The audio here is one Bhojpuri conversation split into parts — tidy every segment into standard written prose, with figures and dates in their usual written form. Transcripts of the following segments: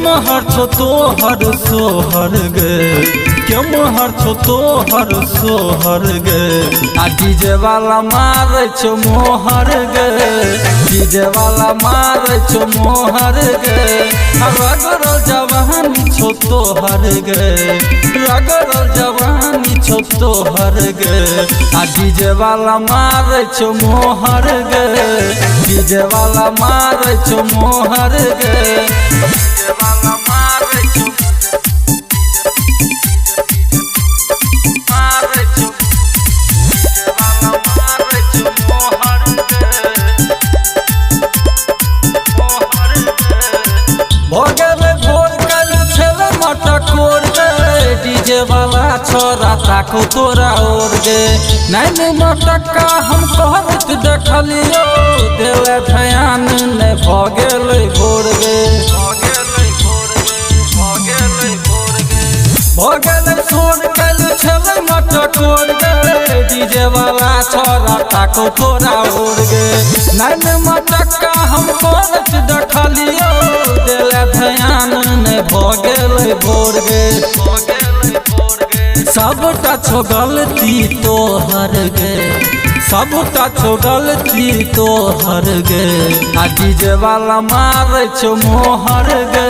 महर छो तोहर सोहर गे क्यों महर छो तोहर सोहर गे आ डीजे वाला मारे छो मोहर गे डीजे वाला मारे छो मोहर गे रगड़ जवानी छो तोहर गे रगड़ जवानी छो तोहर गे आ डीजे वाला मारे छो मोहर गे डीजे वाला मारे छो मोहर गे डीजे वाला मारे छो डीजे वाला छोरा ताको तोरा ओर गे नैन मटका हम कहत देखलियो देले ध्यान ने भगेल भोर गे भगेल सोर कल छले मटकोर गे डीजे वाला छोरा ताको तोरा ओर गे नैन मटका हम कहत देखलियो देले ध्यान ने भगेल भोर गे सबटा छो गलती तोहर गे सबटा छो गलती तोहर गे आ डीजे वाला मारे छो मोहर गे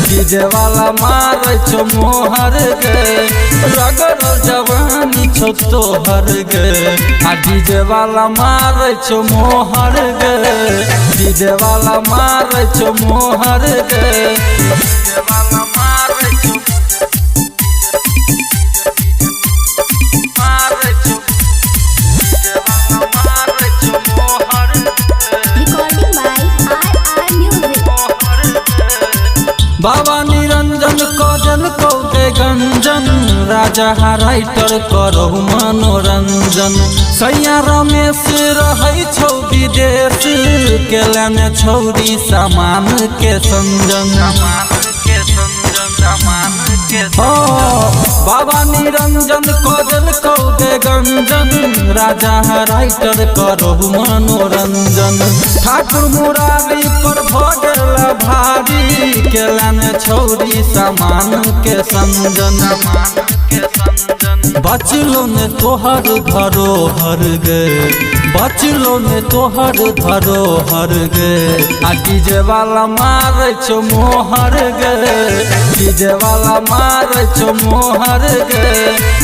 डीजे वाला मारे छो मोहर गे रगड़ जवानी छो तोहर गे आ डीजे वाला मारे छो मोहर गे डीजे वाला मारे छो मोहर गे डीजे वाला मारे छो बाबा निरंजन कजल कौके गंजन राजा राइटर करो मनोरंजन सैया रमेश रहे छौ विदेश केलने छौरी सामान के संजन बाबा निरंजन कजल कौके गंजन राजा राइटर करो मनोरंजन ठाकुर मुरारी पर भगल भारी केलने छौरी सामान के संजन बचलो ने तोहर धरोहर गे बचलो ने तोहर धरोहर गे आ डीजे वाला मारे छो मोहर गे डीजे वाला मारे छो मोहर गे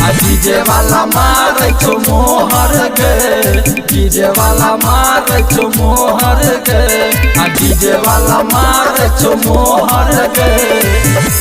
आ डीजे वाला मारे छो मोहर गे डीजे वाला मारे छो मोहर गे आ डीजे वाला मारे छो मोहर गे।